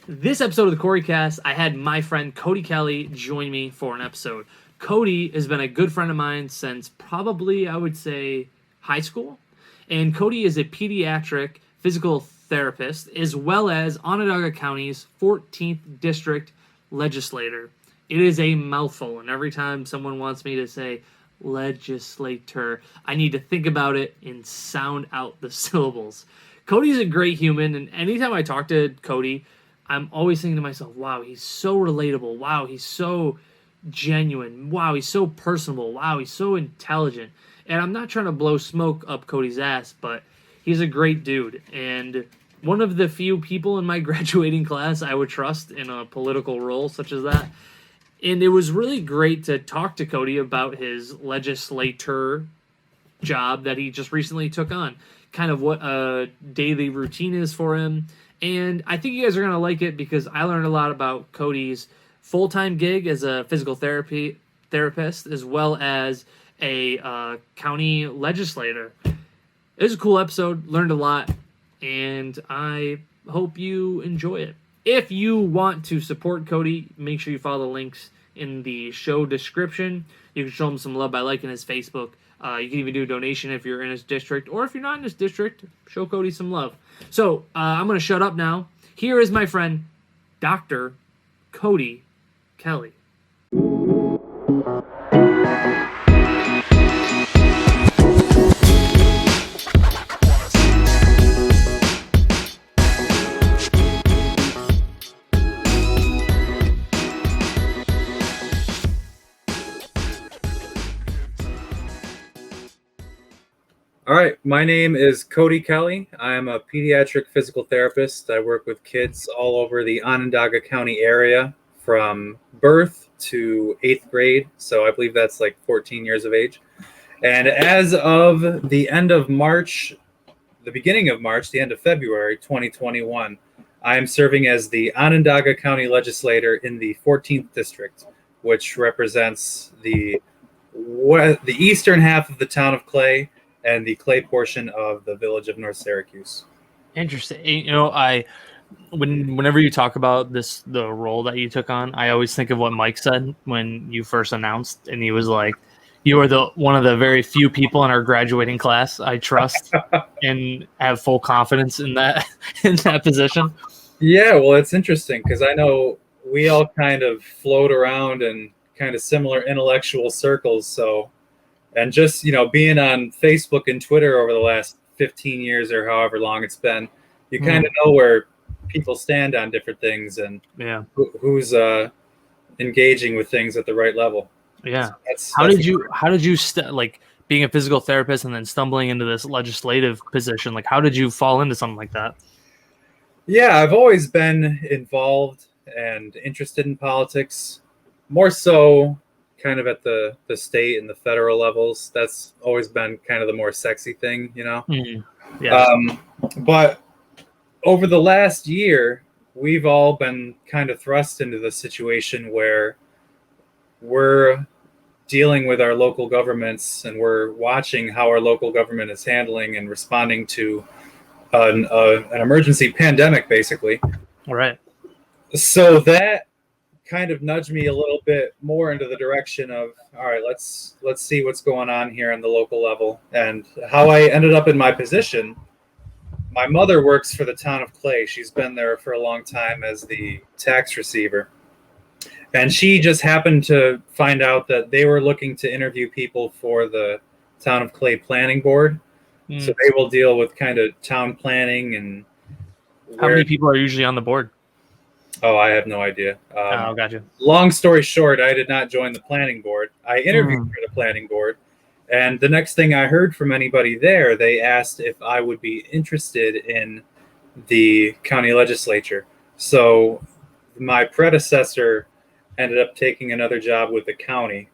This episode of the Cory Cast, I had my friend Cody Kelly join me for an episode. Cody has been a good friend of mine since probably, I would say, high school. And Cody is a pediatric physical therapist as well as Onondaga County's 14th District legislator. It is a mouthful, and every time someone wants me to say legislator, I need to think about it and sound out the syllables. Cody's a great human, and anytime I talk to Cody, I'm always thinking to myself, wow, he's so relatable. Wow, he's so genuine. Wow, he's so personable. Wow, he's so intelligent. And I'm not trying to blow smoke up Cody's ass, but he's a great dude. And one of the few people in my graduating class I would trust in a political role such as that. And it was really great to talk to Cody about his legislator job that he just recently took on. Kind of what a daily routine is for him. And I think you guys are going to like it because I learned a lot about Cody's full-time gig as a physical therapist as well as a county legislator. It was a cool episode, learned a lot, and I hope you enjoy it. If you want to support Cody, make sure you follow the links in the show description. You can show him some love by liking his Facebook. You can even do a donation if you're in his district, or if you're not in his district, show Cody some love. So I'm going to shut up now. Here is my friend, Dr. Cody Kelly. All right, my name is Cody Kelly. I am a pediatric physical therapist. I work with kids all over the Onondaga County area from birth to 8th grade. So I believe that's like 14 years of age. And as of the end of March, the beginning of March, the end of February 2021, I am serving as the Onondaga County legislator in the 14th district, which represents the eastern half of the town of Clay and the Clay portion of the village of North Syracuse. Interesting. You know, whenever you talk about the role that you took on, I always think of what Mike said when you first announced, and he was like, "You are one of the very few people in our graduating class I trust and have full confidence in that position." Yeah, well, it's interesting because I know we all kind of float around in kind of similar intellectual circles, so. And just, being on Facebook and Twitter over the last 15 years or however long it's been, you kind of know where people stand on different things and who's engaging with things at the right level. Yeah. So how did you like being a physical therapist and then stumbling into this legislative position? Like, how did you fall into something like that? Yeah, I've always been involved and interested in politics, more so kind of at the state and the federal levels. That's always been kind of the more sexy thing, Yeah. But over the last year, we've all been kind of thrust into the situation where we're dealing with our local governments and we're watching how our local government is handling and responding to an emergency pandemic, basically. All right. So that kind of nudged me a little bit more into the direction of, all right, let's see what's going on here on the local level. And how I ended up in my position, my mother works for the town of Clay. She's been there for a long time as the tax receiver. And she just happened to find out that they were looking to interview people for the town of Clay planning board. So they will deal with kind of town planning and how many people are usually on the board? Oh, I have no idea. Gotcha. Long story short, I did not join the planning board. I interviewed for the planning board, and the next thing I heard from anybody there, they asked if I would be interested in the county legislature. So my predecessor ended up taking another job with the county,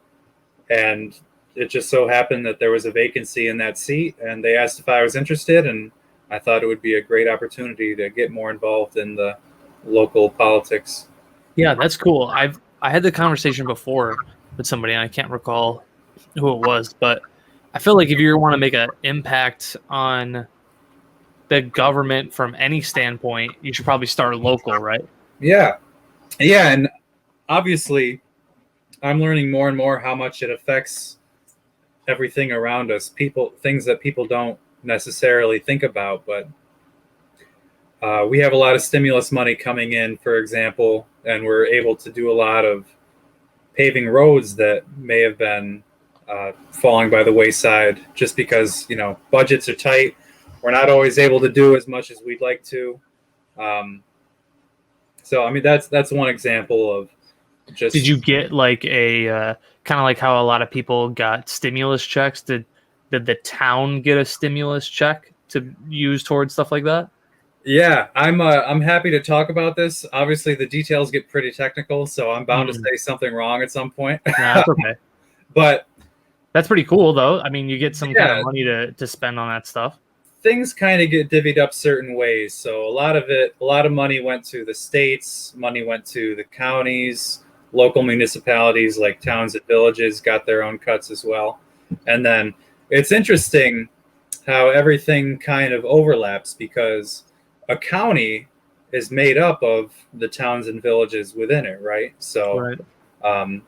and it just so happened that there was a vacancy in that seat, and they asked if I was interested, and I thought it would be a great opportunity to get more involved in the local politics. Yeah, that's cool. I had the conversation before with somebody, and I can't recall who it was, but I feel like if you want to make an impact on the government from any standpoint, you should probably start local, right? Yeah. Yeah. And obviously, I'm learning more and more how much it affects everything around us. People, things that people don't necessarily think about, but we have a lot of stimulus money coming in, for example, and we're able to do a lot of paving roads that may have been falling by the wayside just because budgets are tight. We're not always able to do as much as we'd like to. So I mean that's one example of Did just you get like a kind of like how a lot of people got stimulus checks? Did the town get a stimulus check to use towards stuff like that? yeah. I'm happy to talk about this. Obviously, the details get pretty technical, so I'm bound to Mm, say something wrong at some point. nah, that's okay. But That's pretty cool though. I mean, you get some kind of yeah, money to spend on that stuff. things kind of get divvied up certain ways. So a lot of money went to the states, money went to the counties, local municipalities like towns and villages got their own cuts as well. And then it's interesting how everything kind of overlaps because a county is made up of the towns and villages within it, right? Right. Um,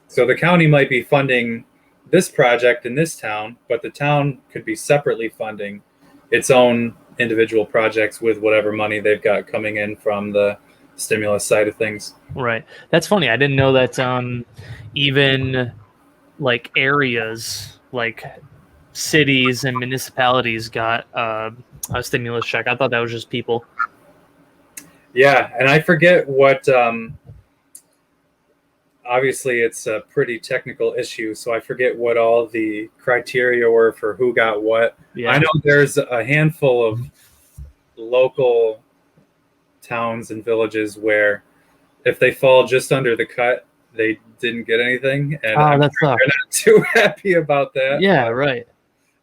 so the county might be funding this project in this town, but the town could be separately funding its own individual projects with whatever money they've got coming in from the stimulus side of things. Right. That's funny. I didn't know that even like areas like cities and municipalities got a stimulus check. I thought that was just people. Yeah, and I forget what. Obviously, it's a pretty technical issue, so I forget what all the criteria were for who got what. Yeah. I know there's a handful of local towns and villages where if they fall just under the cut, they didn't get anything, and I'm That sure sucks. they're not too happy about that. Yeah, right.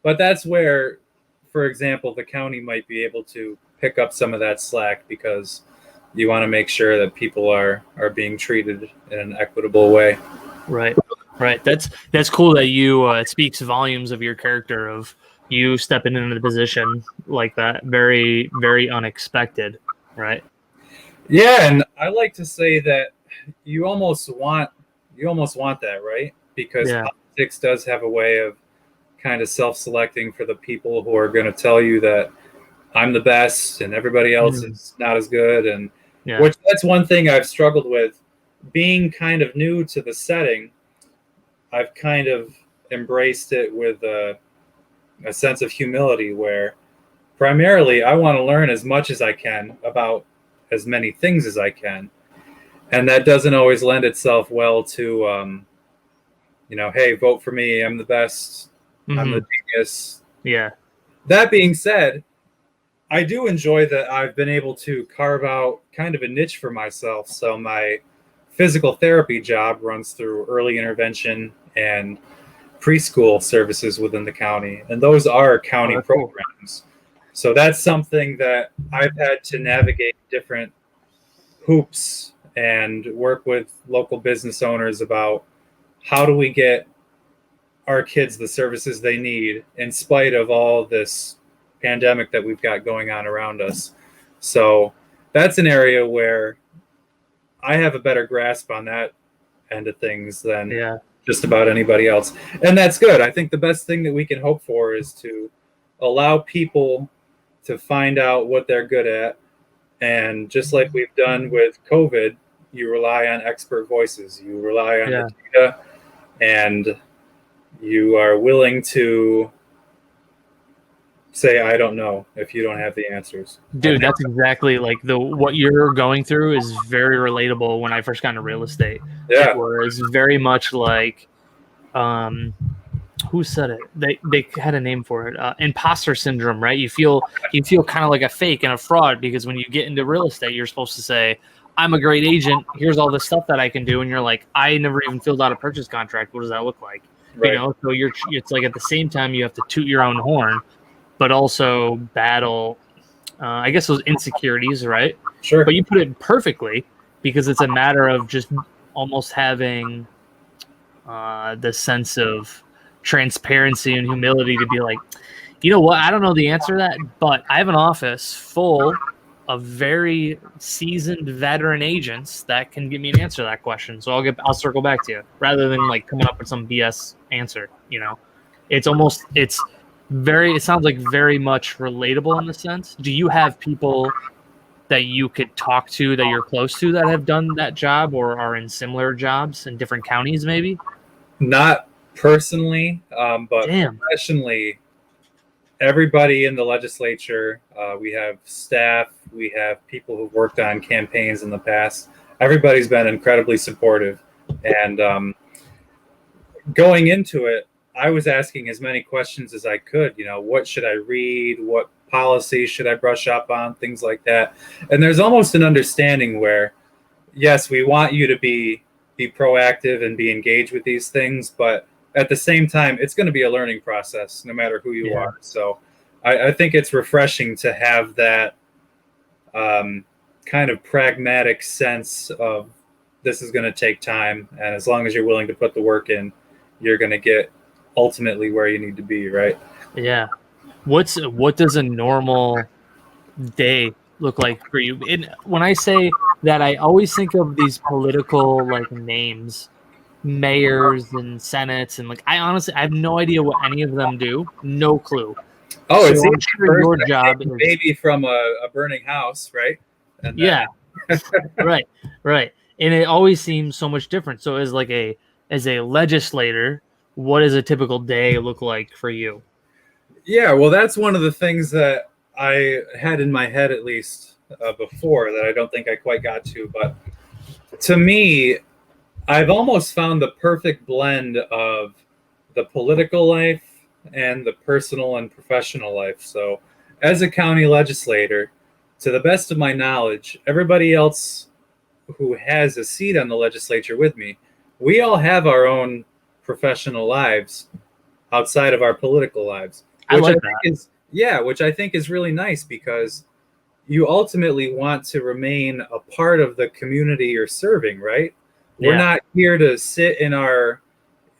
But that's where, for example, the county might be able to pick up some of that slack because you want to make sure that people are being treated in an equitable way. Right. Right. That's cool that you it speaks volumes of your character of you stepping into the position like that. Very, very unexpected. Right. Yeah, and I like to say that you almost want that, right? Because Yeah. politics does have a way of kind of self-selecting for the people who are going to tell you that I'm the best and everybody else Mm. is not as good, and Yeah. which that's one thing I've struggled with being kind of new to the setting. I've kind of embraced it with a sense of humility where primarily I want to learn as much as I can about as many things as I can. And that doesn't always lend itself well to, hey, vote for me. I'm the best. I'm the Mhm. genius. Yeah. That being said, I do enjoy that I've been able to carve out kind of a niche for myself. So my physical therapy job runs through early intervention and preschool services within the county, and those are Oh, county that's cool. programs. So that's something that I've had to navigate different hoops and work with local business owners about how do we get our kids the services they need in spite of all this pandemic that we've got going on around us. So that's an area where I have a better grasp on that end of things than Yeah. just about anybody else. And that's good. I think the best thing that we can hope for is to allow people to find out what they're good at. And just like we've done with COVID, you rely on expert voices, you rely on Yeah. the data, and you are willing to say, I don't know, if you don't have the answers. Dude, that's exactly like what you're going through is very relatable when I first got into real estate. It Yeah. was very much like who said it? They had a name for it. Imposter syndrome, right? You feel kind of like a fake and a fraud because when you get into real estate, you're supposed to say, I'm a great agent. Here's all the stuff that I can do. And you're like, I never even filled out a purchase contract. What does that look like? Right. So it's like at the same time you have to toot your own horn, but also battle, I guess those insecurities, right? Sure. But you put it perfectly because it's a matter of just almost having the sense of transparency and humility to be like, you know what? I don't know the answer to that, but I have an office full of very seasoned veteran agents that can give me an answer to that question. So I'll circle back to you rather than like coming up with some BS answer. You know, it sounds like very much relatable in the sense. Do you have people that you could talk to that you're close to that have done that job or are in similar jobs in different counties, maybe? Not personally, but Damn. professionally, everybody in the legislature, we have staff, we have people who've worked on campaigns in the past. Everybody's been incredibly supportive. And going into it, I was asking as many questions as I could. You know, what should I read? What policies should I brush up on? Things like that. And there's almost an understanding where, yes, we want you to be proactive and be engaged with these things, but at the same time, it's going to be a learning process no matter who you are. So I think it's refreshing to have that kind of pragmatic sense of this is going to take time, and as long as you're willing to put the work in, you're going to get ultimately where you need to be, right? Yeah. What does a normal day look like for you? When I say that, I always think of these political like names, mayors and senates, and like I have no idea what any of them do. No clue. Oh, So it's I'm sure your job is baby from a burning house, right? And yeah, right. And it always seems so much different. So as a legislator, what does a typical day look like for you? Yeah, well, that's one of the things that I had in my head, at least before, that I don't think I quite got to. But to me, I've almost found the perfect blend of the political life and the personal and professional life. So, as a county legislator, to the best of my knowledge, everybody else who has a seat on the legislature with me, we all have our own professional lives outside of our political lives. I like that. Which I think is really nice, because you ultimately want to remain a part of the community you're serving, right? We're not here to sit in our,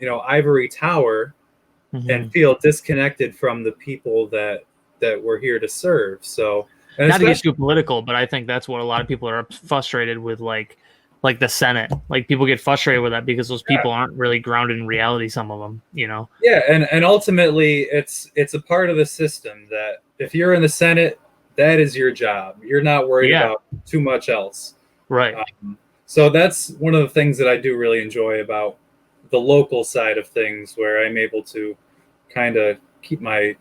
ivory tower and feel disconnected from the people that we're here to serve. So, and not to get too political, but I think that's what a lot of people are frustrated with, like the Senate. Like people get frustrated with that because those people aren't really grounded in reality. Some of them, Yeah, and ultimately, it's a part of the system that if you're in the Senate, that is your job. You're not worried about too much else. Right. So that's one of the things that I do really enjoy about the local side of things, where I'm able to kind of keep my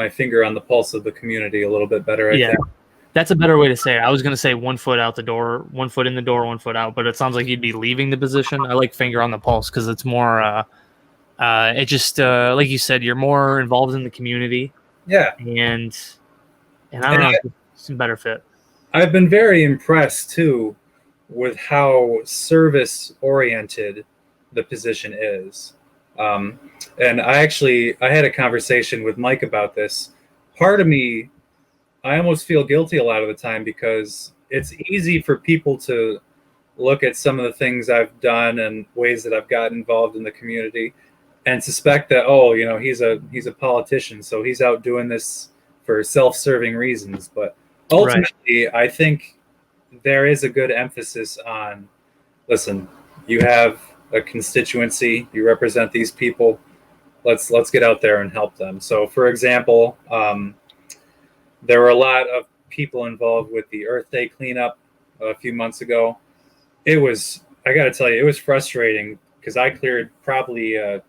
finger on the pulse of the community a little bit better. I think that's a better way to say it. I was going to say 1 foot out the door, 1 foot in the door, 1 foot out, but it sounds like you'd be leaving the position. I like finger on the pulse because it's more, it just, like you said, you're more involved in the community. Yeah. And I don't know, it's a better fit. I've been very impressed too with how service oriented the position is. And I had a conversation with Mike about this. Part of me, I almost feel guilty a lot of the time, because it's easy for people to look at some of the things I've done and ways that I've gotten involved in the community and suspect that, he's a politician, so he's out doing this for self-serving reasons. But ultimately, I think there is a good emphasis on, listen, you have a constituency, you represent these people, let's get out there and help them. So for example, there were a lot of people involved with the Earth Day cleanup a few months ago. I got to tell you, it was frustrating because I cleared probably a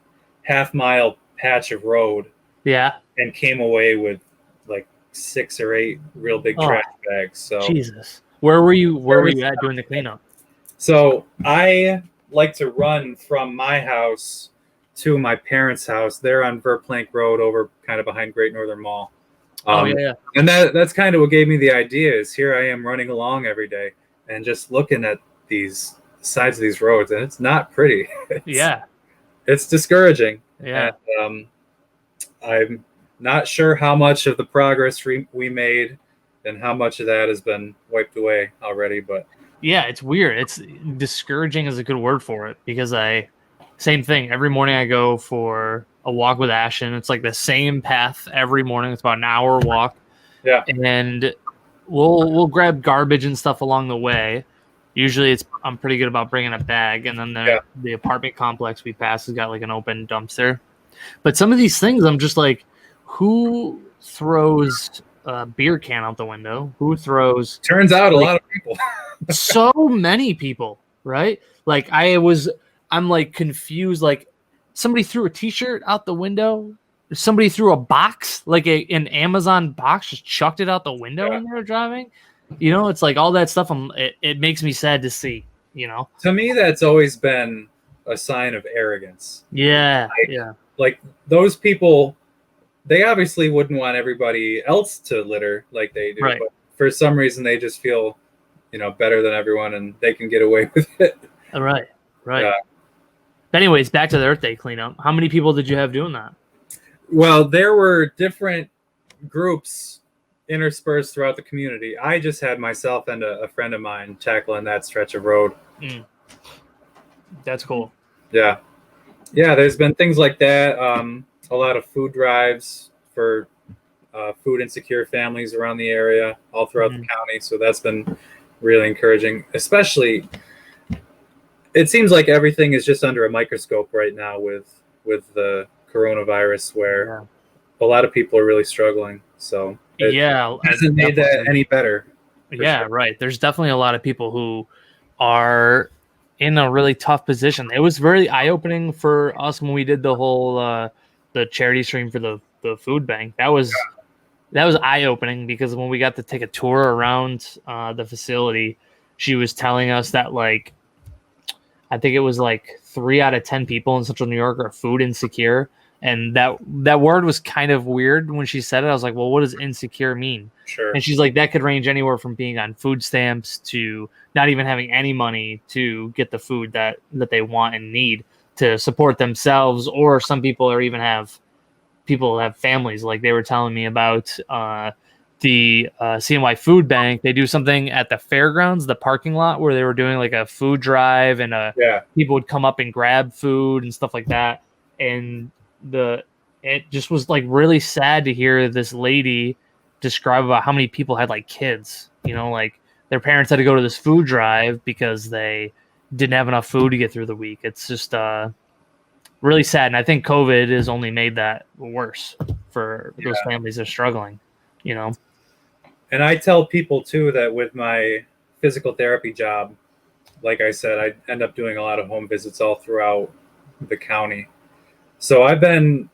half-mile patch of road. Yeah. And came away with like 6 or 8 real big trash bags. So Jesus. Where were you at doing the cleanup? So I like to run from my house to my parents' house. They're on Verplank Road, over kind of behind Great Northern Mall. And that's kind of what gave me the idea. Is here I am running along every day and just looking at these sides of these roads, and it's not pretty. It's discouraging. Yeah. And, I'm not sure how much of the progress we made and how much of that has been wiped away already, but yeah, it's weird. It's discouraging is a good word for it, because same thing. Every morning I go for a walk with Ashton. It's like the same path every morning. It's about an hour walk. Yeah. And we'll grab garbage and stuff along the way. Usually I'm pretty good about bringing a bag, and then the apartment complex we pass has got like an open dumpster. But some of these things I'm just like, who throws a beer can out the window? Who throws? Turns out a lot of people. So many people, right? Like I'm like confused. Like somebody threw a T-shirt out the window. Somebody threw a box, like an Amazon box, just chucked it out the window when they were driving. You know, it's like all that stuff. It makes me sad to see. You know, to me, that's always been a sign of arrogance. Yeah, Like those people, they obviously wouldn't want everybody else to litter like they do. Right. But for some reason, they just feel, better than everyone, and they can get away with it. Right. Yeah. Anyways, back to the Earth Day cleanup. How many people did you have doing that? Well, there were different groups interspersed throughout the community. I just had myself and a friend of mine tackling that stretch of road. That's cool. Yeah. There's been things like that. A lot of food drives for food insecure families around the area, all throughout the county. So that's been really encouraging. Especially, it seems like everything is just under a microscope right now with the coronavirus, where a lot of people are really struggling. So it hasn't made that any better. Yeah, sure. Right. There's definitely a lot of people who are in a really tough position. It was very eye-opening for us when we did the whole the charity stream for the food bank. That was eye-opening, because when we got to take a tour around the facility, she was telling us that, like, I think it was like 3 out of 10 people in Central New York are food insecure. And that word was kind of weird when she said it. I was like, well, what does insecure mean? Sure. And she's like, that could range anywhere from being on food stamps to not even having any money to get the food that they want and need to support themselves. Or some people have families. Like they were telling me about the CNY food bank. They do something at the fairgrounds, the parking lot, where they were doing like a food drive, and people would come up and grab food and stuff like that. And it just was like really sad to hear this lady describe about how many people had like kids, like their parents had to go to this food drive because they didn't have enough food to get through the week. It's just really sad. And I think COVID has only made that worse for those families that are struggling, And I tell people too that with my physical therapy job, like I said, I end up doing a lot of home visits all throughout the county. So I've been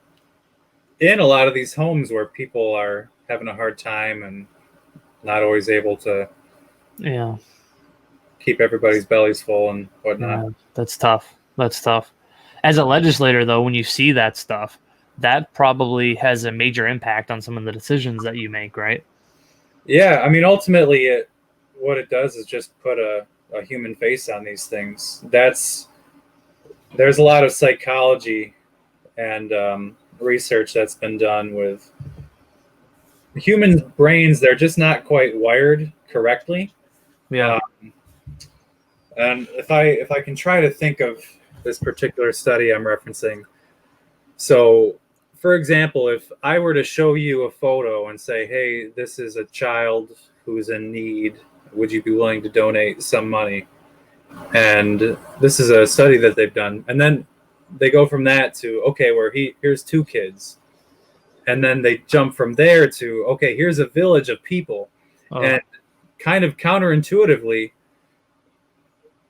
in a lot of these homes where people are having a hard time and not always able to keep everybody's bellies full and whatnot. Yeah, that's tough. As a legislator, though, when you see that stuff, that probably has a major impact on some of the decisions that you make, right? Yeah, I mean, ultimately, what it does is just put a human face on these things. There's a lot of psychology and research that's been done with human brains. They're just not quite wired correctly. Yeah. And if I can try to think of this particular study I'm referencing. So, for example, if I were to show you a photo and say, hey, this is a child who's in need, would you be willing to donate some money? And this is a study that they've done. And then they go from that to, okay, here's 2 kids. And then they jump from there to, okay, here's a village of people. And kind of counterintuitively,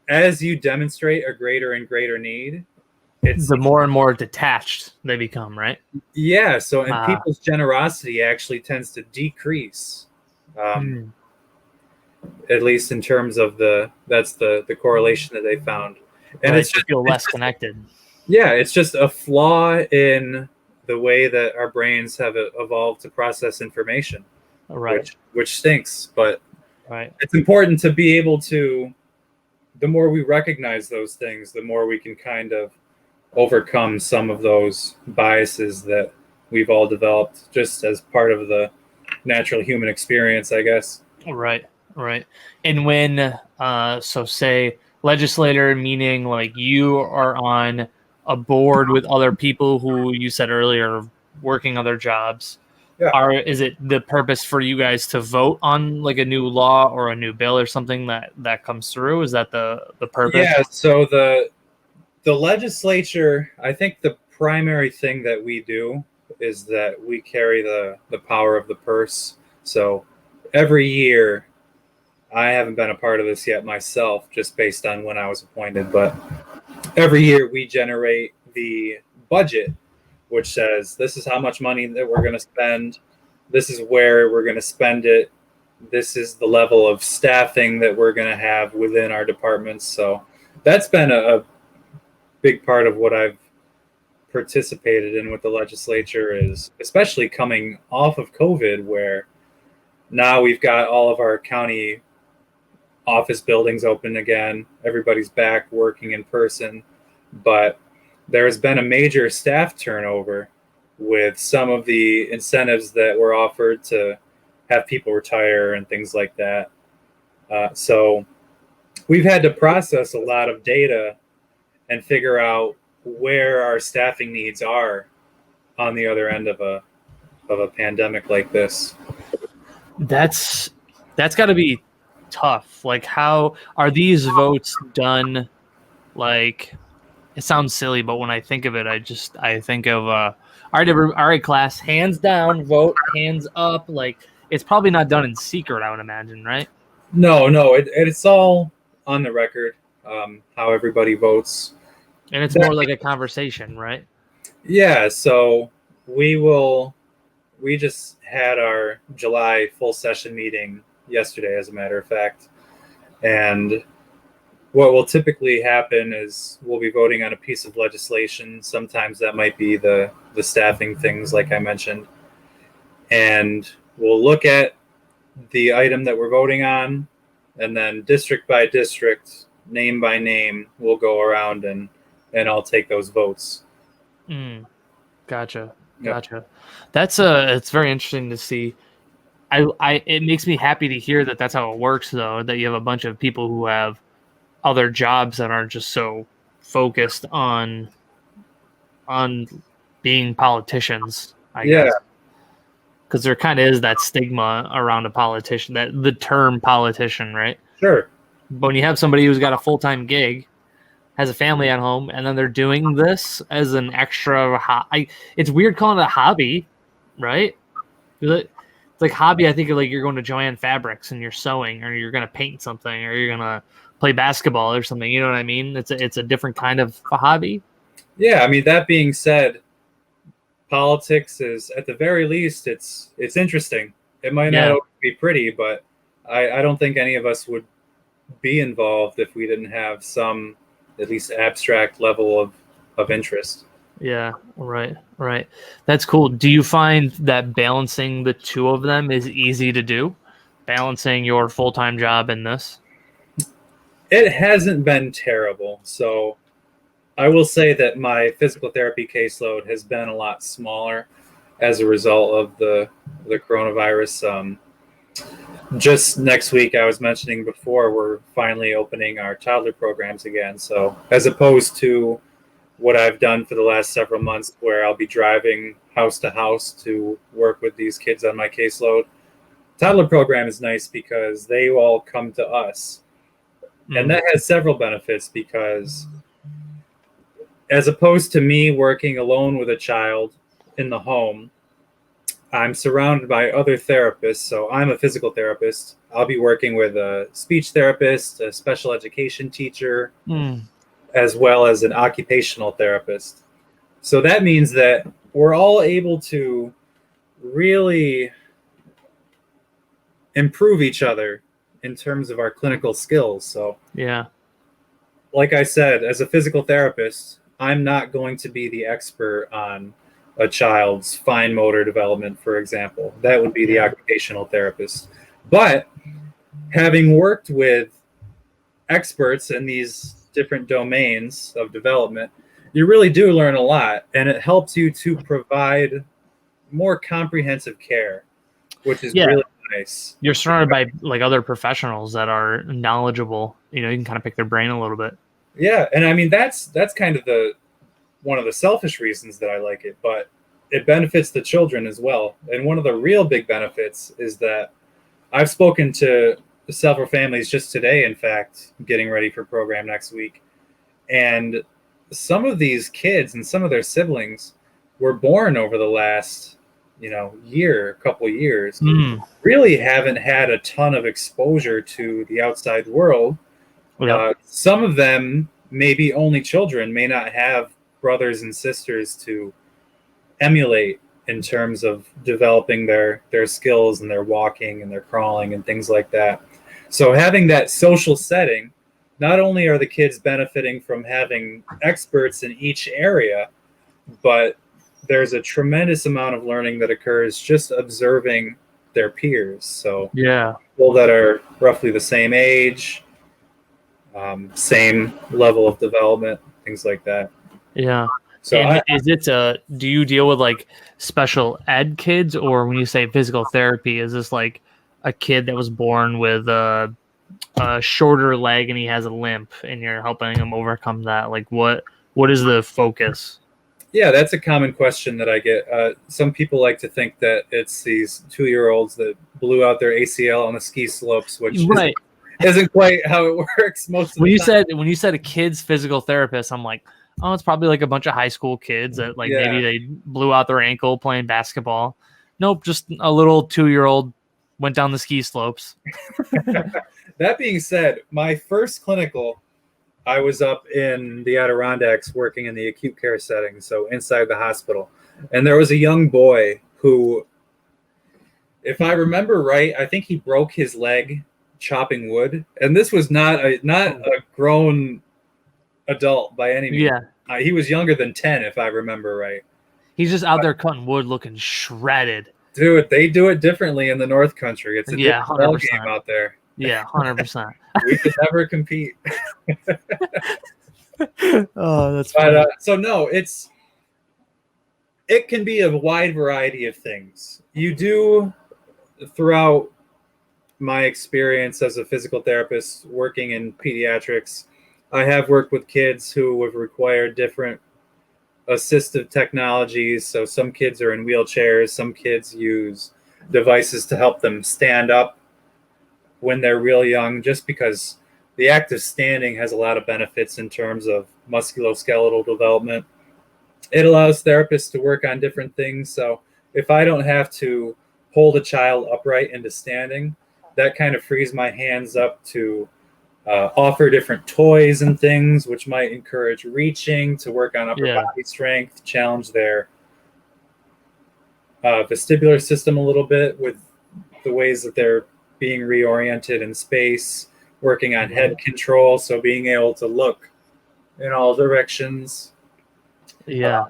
as you demonstrate a greater and greater need, it's the more and more detached they become, right? Yeah. So, people's generosity actually tends to decrease, at least in terms of that's the correlation that they found. And it's just feel less connected. Yeah, it's just a flaw in the way that our brains have evolved to process information, right? Which stinks, but it's important to be able to. The more we recognize those things, the more we can kind of overcome some of those biases that we've all developed just as part of the natural human experience, I guess. Right. And when, so say legislator, meaning like you are on a board with other people who you said earlier are working other jobs. Yeah. Is it the purpose for you guys to vote on like a new law or a new bill or something that comes through? Is that the purpose? Yeah. So the legislature, I think the primary thing that we do is that we carry the power of the purse. So every year, I haven't been a part of this yet myself, just based on when I was appointed, but every year we generate the budget, which says this is how much money that we're going to spend, this is where we're going to spend it, this is the level of staffing that we're going to have within our departments. So that's been a big part of what I've participated in with the legislature, is especially coming off of COVID, where now we've got all of our county office buildings open again. Everybody's back working in person, but there's been a major staff turnover with some of the incentives that were offered to have people retire and things like that. So we've had to process a lot of data and figure out where our staffing needs are on the other end of a pandemic like this. That's got to be tough. Like, how are these votes done? Like, it sounds silly, but when I think of it, I think of all right, class, hands down, vote, hands up. Like, it's probably not done in secret, I would imagine, right? No, it's all on the record, how everybody votes. And it's more like a conversation, right? Yeah, so we just had our July full session meeting yesterday, as a matter of fact. And what will typically happen is we'll be voting on a piece of legislation. Sometimes that might be the staffing things, like I mentioned. And we'll look at the item that we're voting on, and then district by district, name by name, we'll go around and I'll take those votes. Gotcha. Yep. Gotcha. It's very interesting to see. It makes me happy to hear that that's how it works, though, that you have a bunch of people who have other jobs that aren't just so focused on being politicians, I guess. Because there kind of is that stigma around a politician, that the term politician, right? Sure. But when you have somebody who's got a full-time gig, has a family at home, and then they're doing this as an extra it's weird calling it a hobby, right? It's like hobby. I think like you're going to Joanne Fabrics and you're sewing, or you're going to paint something, or you're going to play basketball or something. You know what I mean? It's a different kind of a hobby. Yeah, I mean, that being said, politics is, at the very least, it's interesting. It might not be pretty, but I don't think any of us would be involved if we didn't have some at least abstract level of interest. Yeah, right. That's cool. Do you find that balancing the two of them is easy to do? Balancing your full-time job and this? It hasn't been terrible. So I will say that my physical therapy caseload has been a lot smaller as a result of the coronavirus. Just next week, I was mentioning before, we're finally opening our toddler programs again. So as opposed to what I've done for the last several months, where I'll be driving house to house to work with these kids on my caseload, toddler program is nice because they all come to us. And that has several benefits, because as opposed to me working alone with a child in the home, I'm surrounded by other therapists. So I'm a physical therapist. I'll be working with a speech therapist, a special education teacher, as well as an occupational therapist. So that means that we're all able to really improve each other in terms of our clinical skills. So, yeah, like I said, as a physical therapist, I'm not going to be the expert on a child's fine motor development, for example. That would be the occupational therapist. But having worked with experts in these different domains of development, you really do learn a lot, and it helps you to provide more comprehensive care, which is really nice. You're surrounded by like other professionals that are knowledgeable. You know, you can kind of pick their brain a little bit. Yeah, and I mean that's kind of one of the selfish reasons that I like it, but it benefits the children as well. And one of the real big benefits is that I've spoken to several families just today, in fact, getting ready for program next week. And some of these kids and some of their siblings were born over the last, couple years, really haven't had a ton of exposure to the outside world. Yep. Some of them, maybe only children, may not have brothers and sisters to emulate in terms of developing their skills and their walking and their crawling and things like that. So having that social setting, not only are the kids benefiting from having experts in each area, but there's a tremendous amount of learning that occurs just observing their peers. So Yeah. people that are roughly the same age, same level of development, things like that. Yeah. So and do you deal with like special ed kids, or when you say physical therapy, is this like a kid that was born with a shorter leg and he has a limp and you're helping him overcome that? Like what is the focus? Yeah, that's a common question that I get. Some people like to think that it's these 2-year-olds that blew out their ACL on the ski slopes, which Right. isn't quite how it works most of When the you time. when you said a kid's physical therapist, I'm like, oh, it's probably like a bunch of high school kids that like maybe they blew out their ankle playing basketball. Nope, just a little 2-year-old went down the ski slopes. That being said, my first clinical, I was up in the Adirondacks working in the acute care setting, so inside the hospital. And there was a young boy who, if I remember right, I think he broke his leg chopping wood. And this was not a grown adult by any means. Yeah. He was younger than 10, if I remember right. He's just out there cutting wood looking shredded. Dude, they do it differently in the North Country. It's a different ball game out there. Yeah, 100%. We could never compete. Oh, that's funny. But so no, it can be a wide variety of things. You do, throughout my experience as a physical therapist working in pediatrics, I have worked with kids who have required different assistive technologies. So some kids are in wheelchairs, some kids use devices to help them stand up when they're real young, just because the act of standing has a lot of benefits in terms of musculoskeletal development. It allows therapists to work on different things. So if I don't have to hold a child upright into standing, that kind of frees my hands up to offer different toys and things, which might encourage reaching, to work on upper body strength, challenge their vestibular system a little bit with the ways that they're being reoriented in space, working on head control, so being able to look in all directions. Yeah.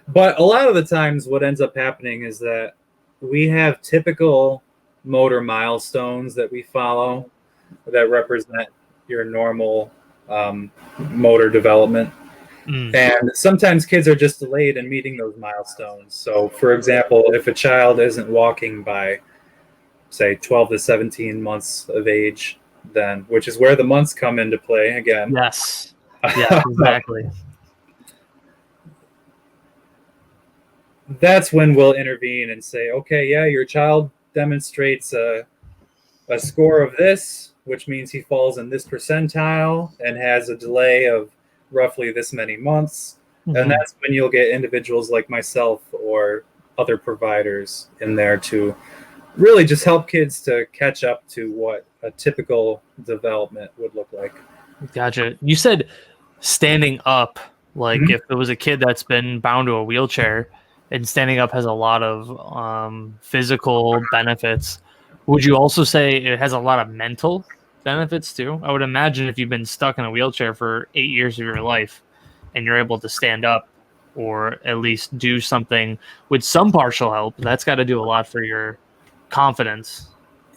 But a lot of the times what ends up happening is that we have typical motor milestones that we follow that represent your normal motor development. And sometimes kids are just delayed in meeting those milestones. So, for example, if a child isn't walking by, say, 12 to 17 months of age, then, which is where the months come into play again. Yes. Yeah, exactly. That's when we'll intervene and say, okay, yeah, your child demonstrates a score of this, which means he falls in this percentile and has a delay of roughly this many months. And that's when you'll get individuals like myself or other providers in there to really just help kids to catch up to what a typical development would look like. Gotcha. You said standing up, like if it was a kid that's been bound to a wheelchair, and standing up has a lot of physical benefits. Would you also say it has a lot of mental benefits too? I would imagine if you've been stuck in a wheelchair for 8 years of your life and you're able to stand up or at least do something with some partial help, that's got to do a lot for your confidence.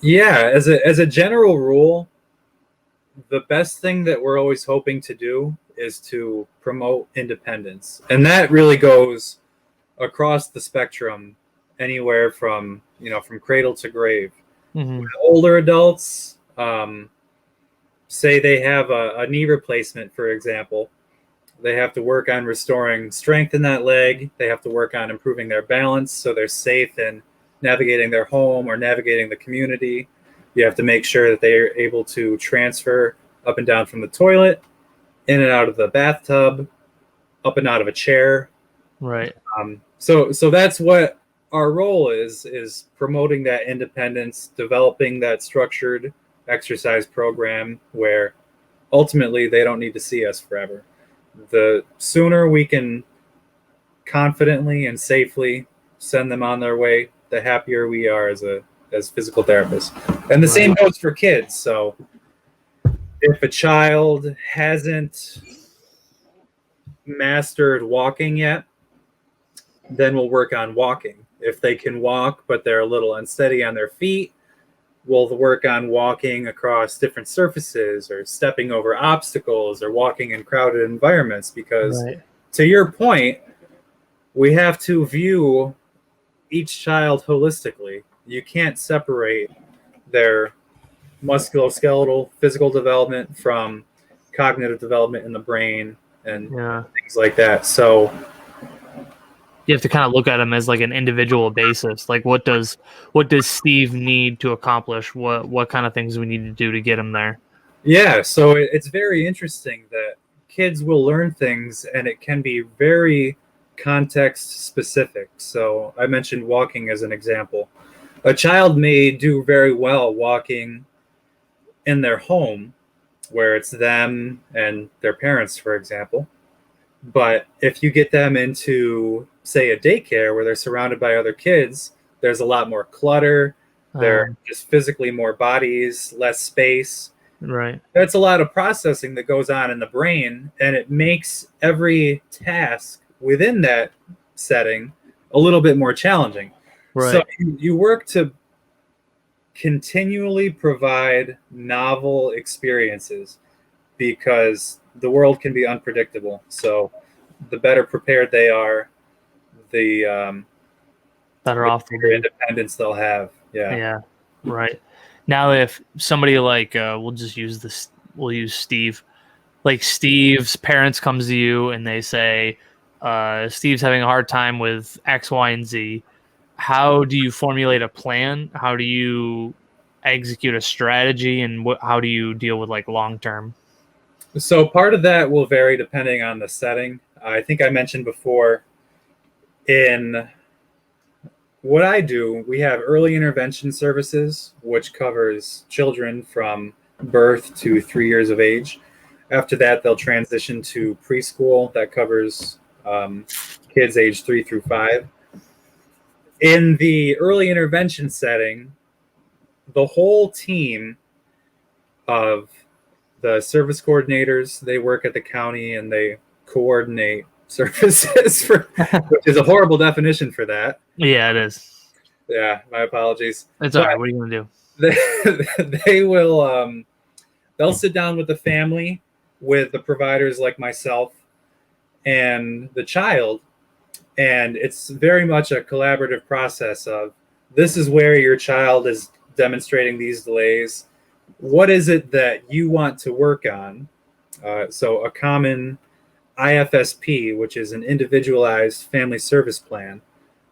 Yeah, as a general rule, the best thing that we're always hoping to do is to promote independence. And that really goes across the spectrum, anywhere from cradle to grave. With older adults, say they have a knee replacement, for example, They have to work on restoring strength in that leg. They have to work on improving their balance so they're safe in navigating their home or navigating the community. You have to make sure that they're able to transfer up and down from the toilet, in and out of the bathtub, up and out of a chair. Right. So that's what our role is promoting that independence, developing that structured exercise program where ultimately they don't need to see us forever. The sooner we can confidently and safely send them on their way, the happier we are as physical therapists. And the same goes for kids. So if a child hasn't mastered walking yet, then we'll work on walking. If they can walk but they're a little unsteady on their feet, we'll work on walking across different surfaces or stepping over obstacles or walking in crowded environments, because to your point, we have to view each child holistically. You can't separate their musculoskeletal physical development from cognitive development in the brain and things like that. So you have to kind of look at them as like an individual basis. Like what does Steve need to accomplish? What kind of things we need to do to get him there? Yeah, so it's very interesting that kids will learn things and it can be very context specific. So I mentioned walking as an example. A child may do very well walking in their home where it's them and their parents, for example. But if you get them into, say, a daycare where they're surrounded by other kids, there's a lot more clutter. There are just physically more bodies, less space. Right. That's a lot of processing that goes on in the brain, and it makes every task within that setting a little bit more challenging. Right. So you work to continually provide novel experiences because the world can be unpredictable. So the better prepared they are, the better off independence they'll have. Yeah. Right. Now, if somebody like we'll use Steve. Like Steve's parents comes to you and they say, Steve's having a hard time with X, Y, and Z. How do you formulate a plan? How do you execute a strategy? And how do you deal with like long term? So part of that will vary depending on the setting. I think I mentioned before, in what I do, we have early intervention services, which covers children from birth to 3 years of age. After that, they'll transition to preschool. That covers kids age 3 through 5. In the early intervention setting, the whole team of the service coordinators, they work at the county and they coordinate services, which is a horrible definition for that. Yeah, it is. Yeah, my apologies. It's all right. What are you going to do? They will, they'll sit down with the family, with the providers like myself and the child, and it's very much a collaborative process of, this is where your child is demonstrating these delays. What is it that you want to work on? So a common IFSP, which is an individualized family service plan,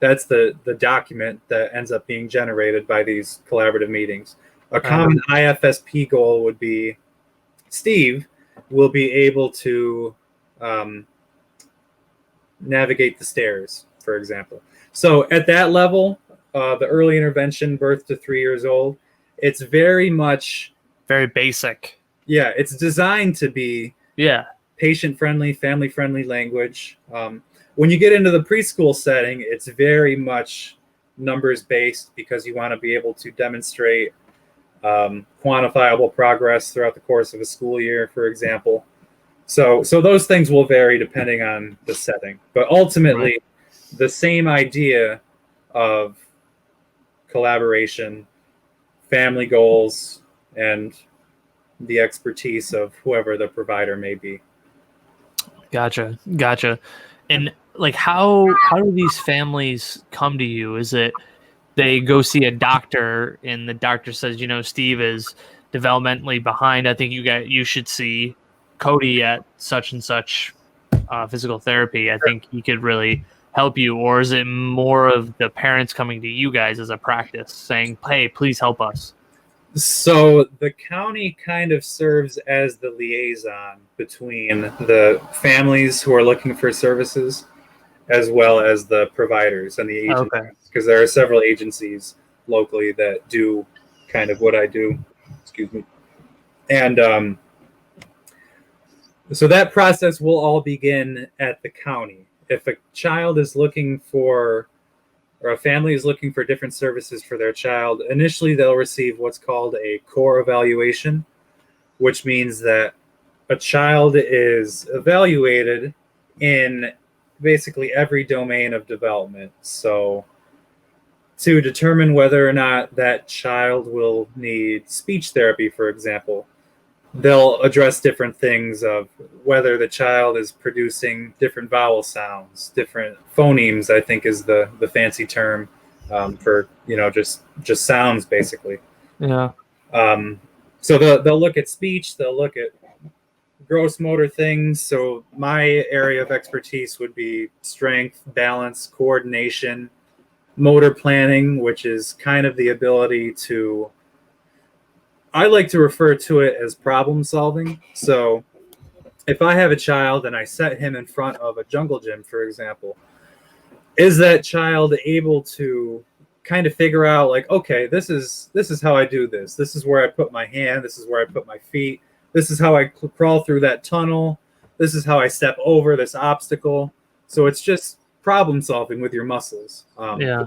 that's the document that ends up being generated by these collaborative meetings. A common IFSP goal would be, Steve will be able to navigate the stairs, for example. So at that level, the early intervention, birth to 3 years old, it's very much very basic. Yeah, it's designed to be patient-friendly, family-friendly language. When you get into the preschool setting, it's very much numbers-based because you want to be able to demonstrate quantifiable progress throughout the course of a school year, for example. So those things will vary depending on the setting. But ultimately, the same idea of collaboration, family goals, and the expertise of whoever the provider may be. Gotcha. And like, how do these families come to you? Is it they go see a doctor and the doctor says, Steve is developmentally behind. I think you should see Cody at such and such physical therapy, I think he could really help you. Or is it more of the parents coming to you guys as a practice saying, hey, please help us? So the county kind of serves as the liaison between the families who are looking for services as well as the providers and the agencies, Okay. because there are several agencies locally that do kind of what I do. Excuse me. And so that process will all begin at the county. If a child is looking for, or a family is looking for different services for their child, initially they'll receive what's called a core evaluation, which means that a child is evaluated in basically every domain of development. So to determine whether or not that child will need speech therapy, for example, they'll address different things of whether the child is producing different vowel sounds, different phonemes, I think is the fancy term for, just sounds basically. Yeah. So they'll look at speech, they'll look at gross motor things. So my area of expertise would be strength, balance, coordination, motor planning, which is kind of the ability to, I like to refer to it as problem solving. So if I have a child and I set him in front of a jungle gym, for example, is that child able to kind of figure out, like, okay, this is how I do this. This is where I put my hand. This is where I put my feet. This is how I crawl through that tunnel. This is how I step over this obstacle. So it's just problem solving with your muscles. Yeah.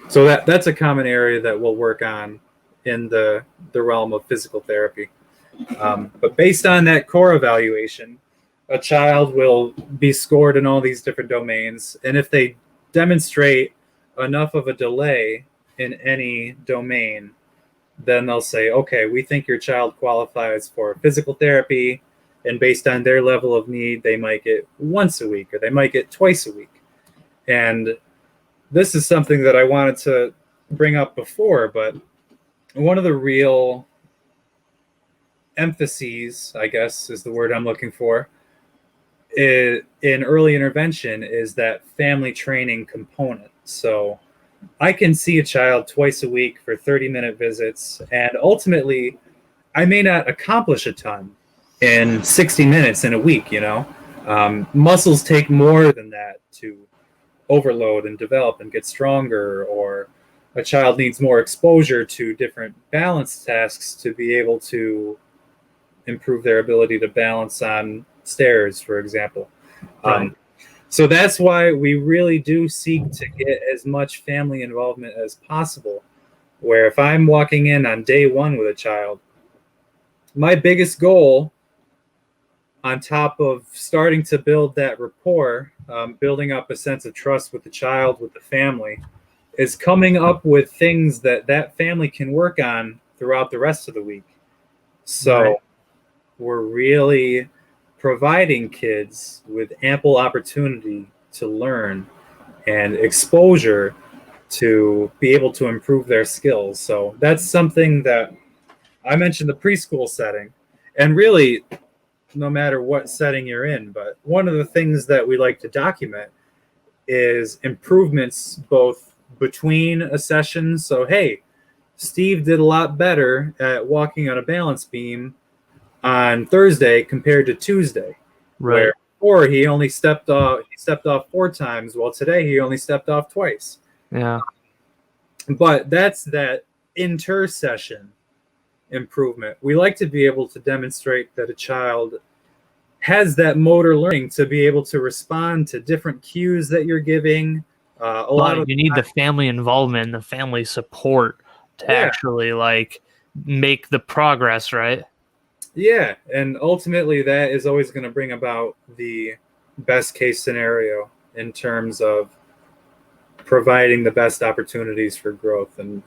So that's a common area that we'll work on in the realm of physical therapy. But based on that core evaluation, a child will be scored in all these different domains. And if they demonstrate enough of a delay in any domain, then they'll say, okay, we think your child qualifies for physical therapy. And based on their level of need, they might get once a week or they might get twice a week. And this is something that I wanted to bring up before, but one of the real emphases, I guess is the word I'm looking for, in early intervention is that family training component. So I can see a child twice a week for 30-minute visits, and ultimately I may not accomplish a ton in 60 minutes in a week, muscles take more than that to overload and develop and get stronger, or a child needs more exposure to different balance tasks to be able to improve their ability to balance on stairs, for example. Right. So that's why we really do seek to get as much family involvement as possible, where if I'm walking in on day one with a child, my biggest goal, on top of starting to build that rapport, building up a sense of trust with the child, with the family, is coming up with things that family can work on throughout the rest of the week. So Right. we're really providing kids with ample opportunity to learn and exposure to be able to improve their skills. So that's something that I mentioned, the preschool setting, and really no matter what setting you're in. But one of the things that we like to document is improvements both between a session. So, hey, Steve did a lot better at walking on a balance beam on Thursday compared to Tuesday, Right. where before he only stepped off 4 times. Well, today he only stepped off twice. Yeah. But that's that inter-session improvement. We like to be able to demonstrate that a child has that motor learning to be able to respond to different cues that you're giving. A lot But of you need the family involvement and the family support to actually make the progress, right? Yeah, and ultimately that is always going to bring about the best case scenario in terms of providing the best opportunities for growth. And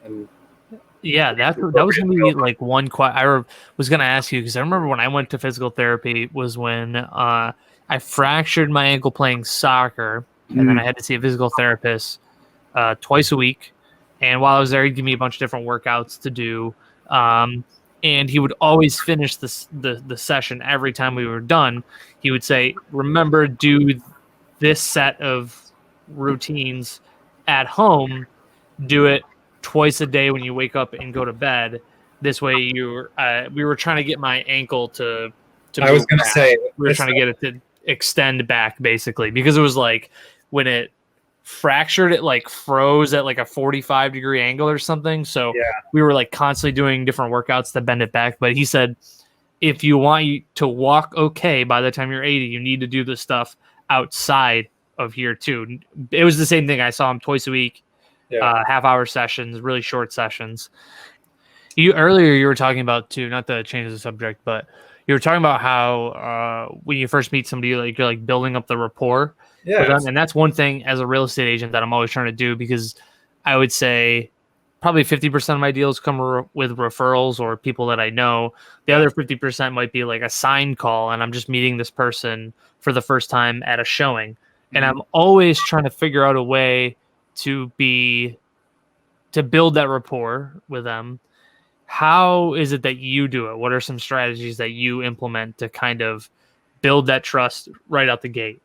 Yeah, that was gonna be like one. Was gonna ask you because I remember when I went to physical therapy was when I fractured my ankle playing soccer, and then I had to see a physical therapist twice a week. And while I was there, he'd give me a bunch of different workouts to do. And he would always finish the session every time we were done. He would say, remember, do this set of routines at home. Do it twice a day when you wake up and go to bed. This way, we were trying to get my ankle to I was move going to back. say, We were trying to get it to extend back, basically, because it was like when it fractured, it like froze at like a 45-degree angle or something. So yeah, we were like constantly doing different workouts to bend it back. But he said, if you want to walk okay by the time you're 80, you need to do this stuff outside of here too. It was the same thing. I saw him twice a week, yeah, half-hour sessions, really short sessions. You were talking about too, not to change the subject, but you were talking about how when you first meet somebody, like you're like building up the rapport with them, and that's one thing as a real estate agent that I'm always trying to do, because I would say probably 50% of my deals come with referrals or people that I know. The other 50% might be like a signed call, and I'm just meeting this person for the first time at a showing, and I'm always trying to figure out a way to build that rapport with them. How is it that you do it? What are some strategies that you implement to kind of build that trust right out the gate?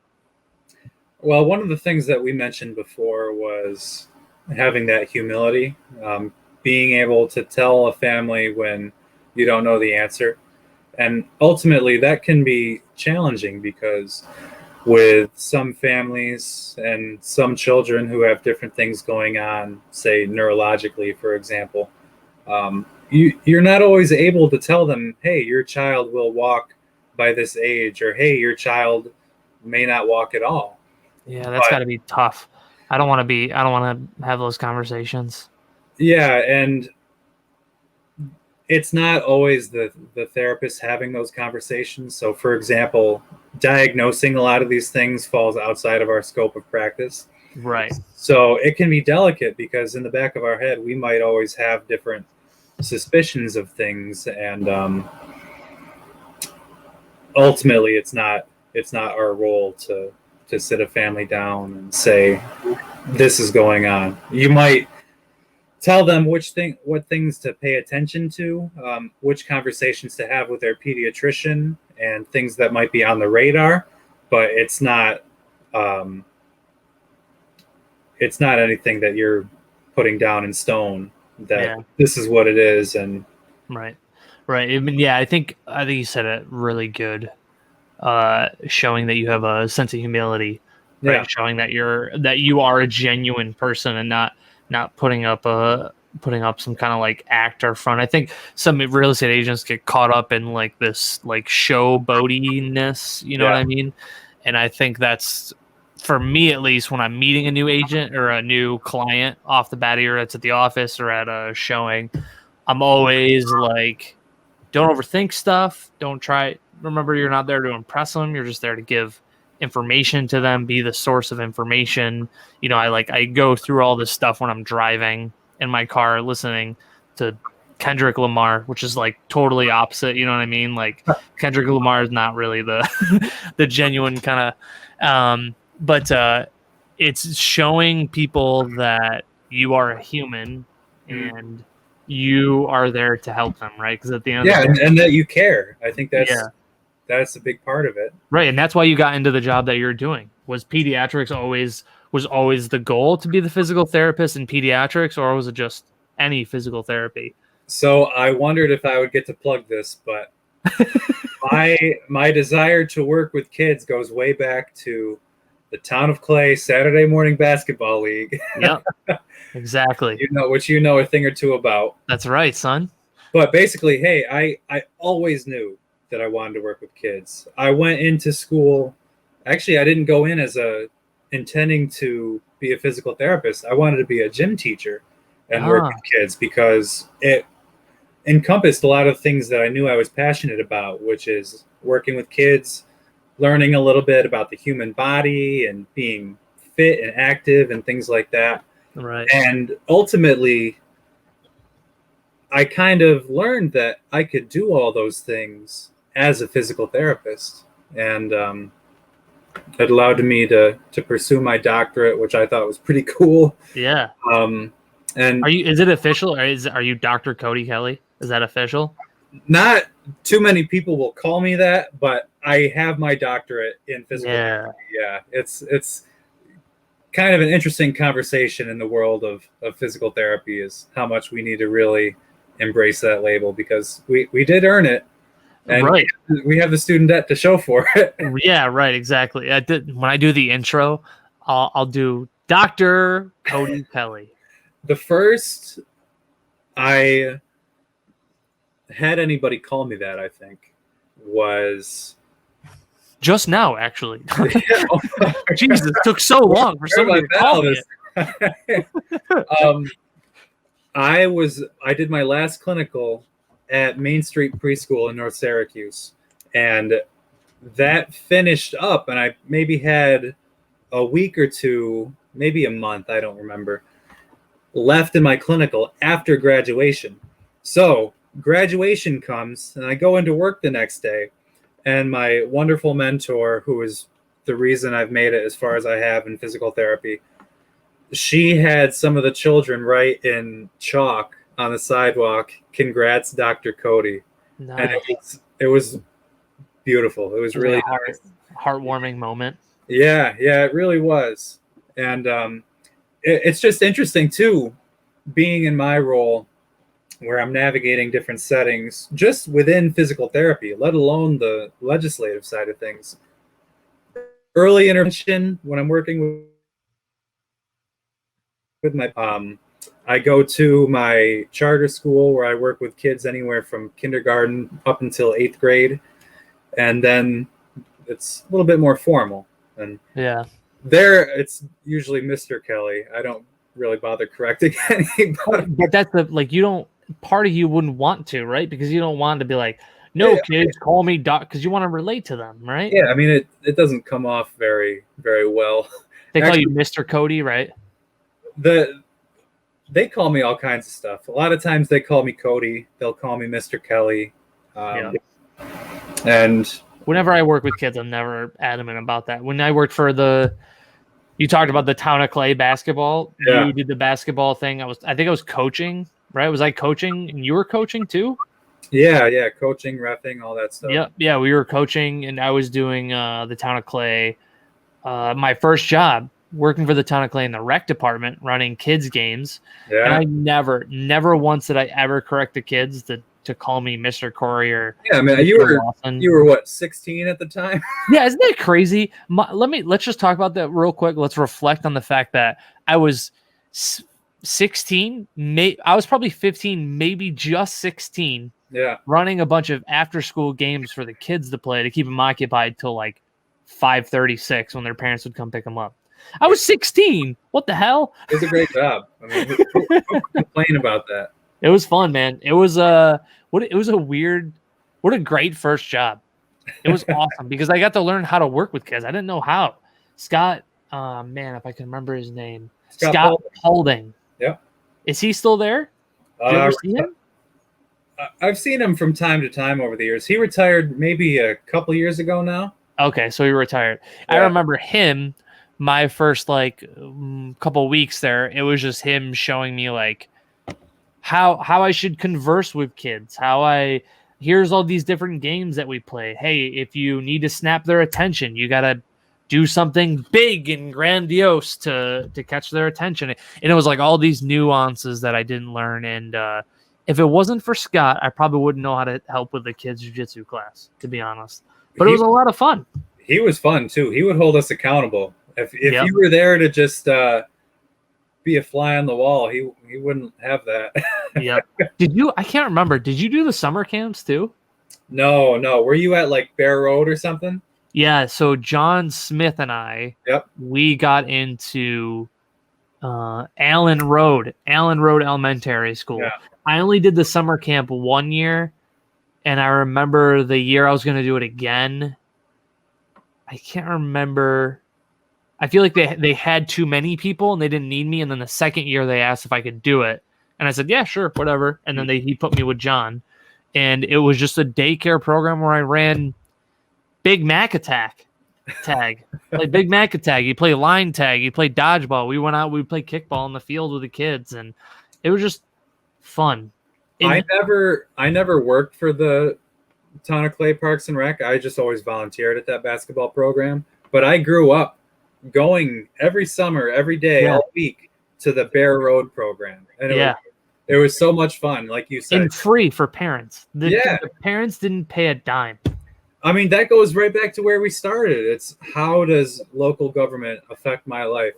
Well, one of the things that we mentioned before was having that humility, being able to tell a family when you don't know the answer. And ultimately, that can be challenging because with some families and some children who have different things going on, say neurologically, for example, you're not always able to tell them, hey, your child will walk by this age, or hey, your child may not walk at all. Yeah, that's got to be tough. I don't want to have those conversations. Yeah, and it's not always the therapist having those conversations. So, for example, diagnosing a lot of these things falls outside of our scope of practice. Right. So it can be delicate because in the back of our head, we might always have different suspicions of things, and ultimately, it's not our role to sit a family down and say this is going on. You might tell them what things to pay attention to, which conversations to have with their pediatrician, and things that might be on the radar, but it's not anything that you're putting down in stone that this is what it is. And right. I mean, yeah, I think you said it really good. Showing that you have a sense of humility, right? Yeah. Showing that you are a genuine person and not putting up some kind of like act or front. I think some real estate agents get caught up in like this like showboatiness, you know what I mean? And I think that's, for me at least, when I'm meeting a new agent or a new client off the bat here, that's at the office or at a showing, I'm always like, don't overthink stuff. Remember, you're not there to impress them. You're just there to give information to them, be the source of information. You know, I go through all this stuff when I'm driving in my car, listening to Kendrick Lamar, which is like totally opposite. You know what I mean? Like Kendrick Lamar is not really the the genuine kind of, but it's showing people that you are a human and you are there to help them, right? Because at the end of the day, and that you care. I think that's a big part of it, right? And that's why you got into the job that you're doing. Was pediatrics always the goal, to be the physical therapist in pediatrics, or was it just any physical therapy? So I wondered if I would get to plug this, but my desire to work with kids goes way back to the Town of Clay Saturday Morning Basketball League. Yep, exactly. Which you know a thing or two about. That's right, son. But basically, hey, I always knew that I wanted to work with kids. I went into school. Actually, I didn't go in as intending to be a physical therapist. I wanted to be a gym teacher and work with kids because it encompassed a lot of things that I knew I was passionate about, which is working with kids, learning a little bit about the human body and being fit and active and things like that. Right. And ultimately, I kind of learned that I could do all those things as a physical therapist. And it allowed me to pursue my doctorate, which I thought was pretty cool. Yeah. And is it official? Or are you Dr. Cody Kelly? Is that official? not too many people will call me that, but I have my doctorate in physical therapy. Yeah, it's kind of an interesting conversation in the world of physical therapy is how much we need to really embrace that label because we did earn it. And Right. we have the student debt to show for it. Yeah, right, exactly. When I do the intro, I'll do Dr. Cody Kelly. The first I had anybody call me that, I think, was Just now, actually. oh, Jesus, it took so long for somebody to call me it. I did my last clinical at Main Street Preschool in North Syracuse, and that finished up, and I maybe had a week or two, maybe a month, I don't remember, left in my clinical after graduation. So graduation comes, and I go into work the next day, and my wonderful mentor, who is the reason I've made it as far as I have in physical therapy, she had some of the children write in chalk on the sidewalk, "Congrats, Dr. Cody." Nice. And it was beautiful. It was really nice. Heartwarming moment. Yeah, it really was. And it's just interesting too, being in my role where I'm navigating different settings just within physical therapy, let alone the legislative side of things. Early intervention, when I'm working with my I go to my charter school where I work with kids anywhere from kindergarten up until 8th grade, and then it's a little bit more formal. And yeah, there it's usually Mr. Kelly. I don't really bother correcting anybody. But that's you don't, part of you wouldn't want to, right? Because you don't want to be like, no, kids, call me doc, because you want to relate to them, right? Yeah, I mean, it doesn't come off very, very well. They call you Mr. Cody, right? They call me all kinds of stuff. A lot of times they call me Cody. They'll call me Mr. Kelly. And whenever I work with kids, I'm never adamant about that. When I worked for you talked about the Town of Clay basketball. Yeah. You did the basketball thing. I think I was coaching, right? Was I coaching and you were coaching too? Yeah, coaching, reffing, all that stuff. Yeah, we were coaching, and I was doing the Town of Clay. My first job, working for the Town of Clay in the rec department, running kids games. Yeah. And I never once did I ever correct the kids to call me Mr. Cory or yeah. I mean, you were what, 16 at the time? Yeah, isn't that crazy? Let's just talk about that real quick. Let's reflect on the fact that I was 16. I was probably 15, maybe just 16. Yeah, running a bunch of after-school games for the kids to play to keep them occupied till like 5:36 when their parents would come pick them up. I was 16. What the hell? It was a great job. I mean, who complain about that? It was fun, man. It was what a great first job. It was awesome because I got to learn how to work with kids. I didn't know how. Scott, man, if I can remember his name, Scott Holding. Yeah. Is he still there? Did you ever see him? I've seen him from time to time over the years. He retired maybe a couple years ago now. Okay, so he retired. Yeah. I remember him. My first couple weeks there, it was just him showing me like how I should converse with kids. Here's all these different games that we play. Hey, if you need to snap their attention, you gotta do something big and grandiose to catch their attention. And it was like all these nuances that I didn't learn. And if it wasn't for Scott, I probably wouldn't know how to help with the kids' jiu-jitsu class, to be honest. But it was a lot of fun. He was fun too. He would hold us accountable. If you were there to just be a fly on the wall, he wouldn't have that. Yep. I can't remember. Did you do the summer camps too? No. Were you at like Bear Road or something? Yeah. So John Smith and I, we got into Allen Road Elementary School. Yeah. I only did the summer camp one year, and I remember the year I was going to do it again. I can't remember. I feel like they had too many people and they didn't need me. And then the second year they asked if I could do it. And I said, yeah, sure, whatever. And then he put me with John. And it was just a daycare program where I ran Big Mac tag. Like Big Mac tag. You play line tag. You play dodgeball. We went out. We played kickball in the field with the kids. And it was just fun. And I never worked for the Town of Clay Parks and Rec. I just always volunteered at that basketball program. But I grew up going every summer, every day, yeah, all week to the Bear Road program, and yeah, it was so much fun. Like you said, and free for parents. yeah. The parents didn't pay a dime. I mean, that goes right back to where we started. It's how does local government affect my life?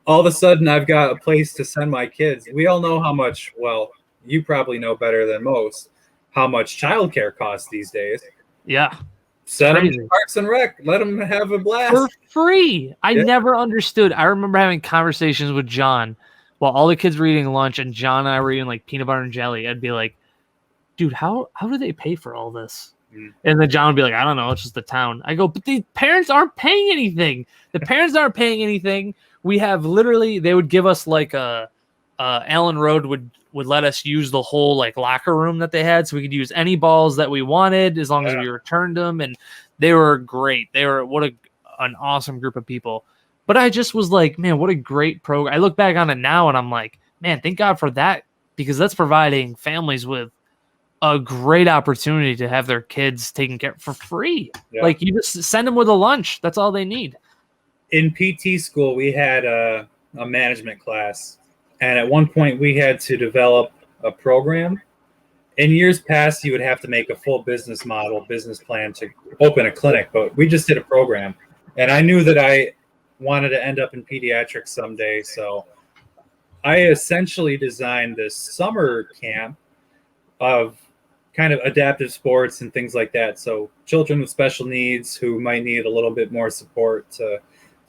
All of a sudden, I've got a place to send my kids. We all know how much, well, you probably know better than most, how much childcare costs these days. Yeah, Send them to crazy. Parks and Rec. Let them have a For blast. free. I Yeah. never understood. I remember having conversations with John while all the kids were eating lunch and John and I were eating like peanut butter and jelly. I'd be like, dude, how do they pay for all this? Mm. And then John would be like, I don't know, it's just the town. I go, but the parents aren't paying anything. The parents aren't paying anything. We have literally, they would give us like Allen Road would let us use the whole like locker room that they had, so we could use any balls that we wanted as long as we returned them. And they were great. They were an awesome group of people. But I just was like, man, what a great program. I look back on it now and I'm like, man, thank God for that, because that's providing families with a great opportunity to have their kids taken care of for free. Yeah. Like you just send them with a lunch. That's all they need. In PT school, we had a management class, and at one point we had to develop a program. In years past, you would have to make a full business model, business plan to open a clinic, but we just did a program. And I knew that I wanted to end up in pediatrics someday, so I essentially designed this summer camp of kind of adaptive sports and things like that. So children with special needs who might need a little bit more support to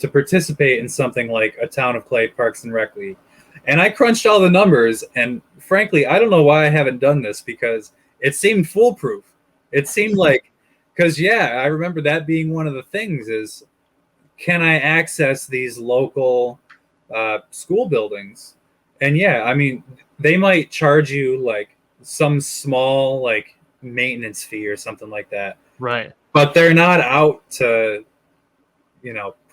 participate in something like a Town of Clay Parks and Rec League. And I crunched all the numbers, and frankly, I don't know why I haven't done this, because it seemed foolproof. It seemed like, because I remember that being one of the things is, can I access these local school buildings? And I mean, they might charge you like some small like maintenance fee or something like that. Right. But they're not out to,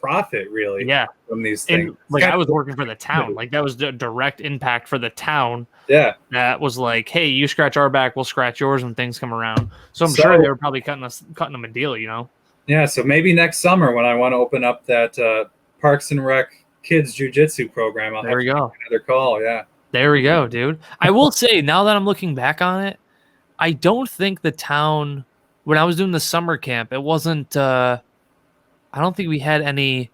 profit really from these things. And like I was working for the town. Like that was the direct impact for the town. Yeah. That was like, hey, you scratch our back, we'll scratch yours when things come around. So I'm sure they were probably cutting them a deal, Yeah, so maybe next summer when I want to open up that Parks and Rec kids jiu-jitsu program, I'll have to make another call. Yeah. There we go, dude. I will say, now that I'm looking back on it, I don't think the town, when I was doing the summer camp, it wasn't, I don't think we had any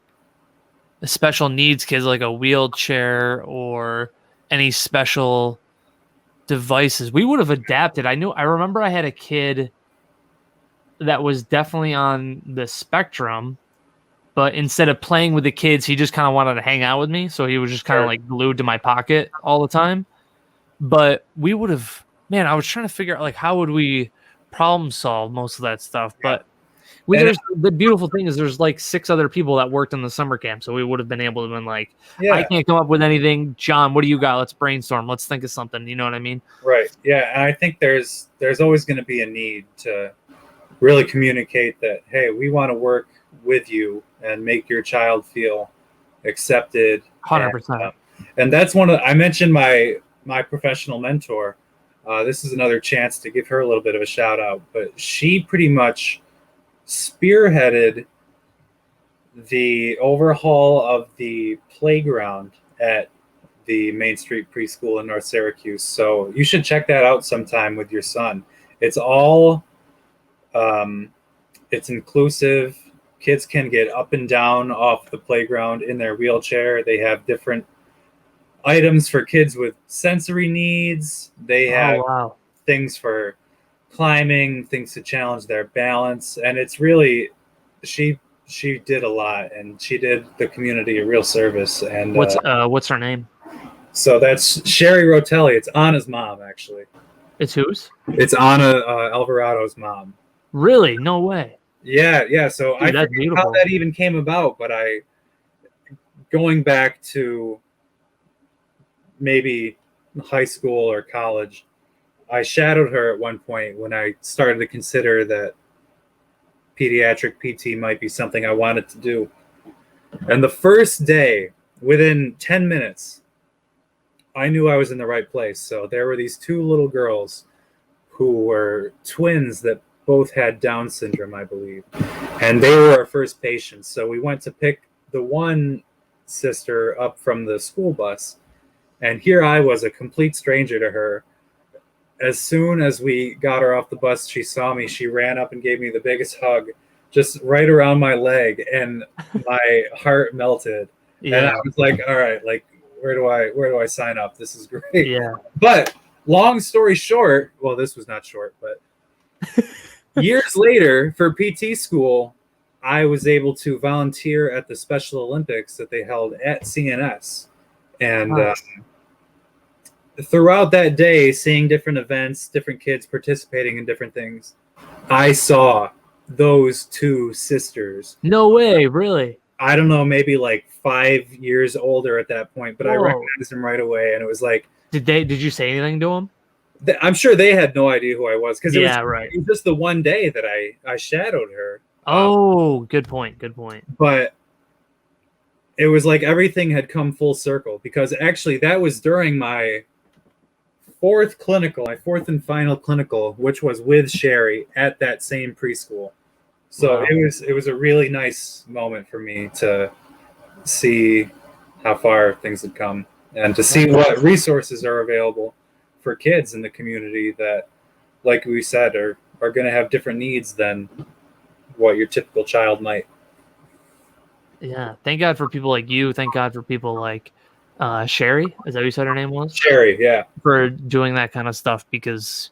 special needs kids like a wheelchair or any special devices. We would have adapted. I remember I had a kid that was definitely on the spectrum, but instead of playing with the kids, he just kind of wanted to hang out with me. So he was just kind of like glued to my pocket all the time. But we would have, man, I was trying to figure out like how would we problem solve most of that stuff. But the beautiful thing is there's like 6 other people that worked in the summer camp. So we would have been able to been like, I can't come up with anything. John, what do you got? Let's brainstorm. Let's think of something. You know what I mean? Right. Yeah. And I think there's always going to be a need to really communicate that, hey, we want to work with you and make your child feel accepted. 100%. And that's I mentioned my professional mentor. This is another chance to give her a little bit of a shout out, but she pretty much spearheaded the overhaul of the playground at the Main Street Preschool in North Syracuse. So you should check that out sometime with your son. It's all, it's inclusive. Kids can get up and down off the playground in their wheelchair. They have different items for kids with sensory needs. They have things for climbing, things to challenge their balance. And it's really, she did a lot, and she did the community a real service. And what's her name? So that's Sherry Rotelli. It's Anna's mom, actually. It's whose? It's Anna Alvarado's mom. Really? No way. Yeah. So dude, I forget how that even came about, but going back to maybe high school or college, I shadowed her at one point when I started to consider that pediatric PT might be something I wanted to do. And the first day, within 10 minutes, I knew I was in the right place. So there were these two little girls who were twins that both had Down syndrome, I believe. And they were our first patients. So we went to pick the one sister up from the school bus. And here I was, a complete stranger to her. As soon as we got her off the bus, she saw me. She ran up and gave me the biggest hug, just right around my leg. And my heart melted. And I was like, all right, like, where do I sign up? This is great. Yeah. But long story short, well, this was not short, but years later for PT school, I was able to volunteer at the Special Olympics that they held at CNS. And throughout that day, seeing different events, different kids participating in different things, I saw those two sisters. No way, really? I don't know, maybe like 5 years older at that point, but I recognized them right away, and it was like, did you say anything to them? I'm sure they had no idea who I was, because it was just the one day that I shadowed her. Oh, good point. But it was like everything had come full circle, because actually that was during my fourth and final clinical, which was with Sherry at that same preschool. So it was a really nice moment for me to see how far things had come, and to see what resources are available for kids in the community that, like we said, are going to have different needs than what your typical child might. Yeah. Thank God for people like you. Thank God for people like Sherry. Is that what you said her name was? Sherry, yeah. For doing that kind of stuff, because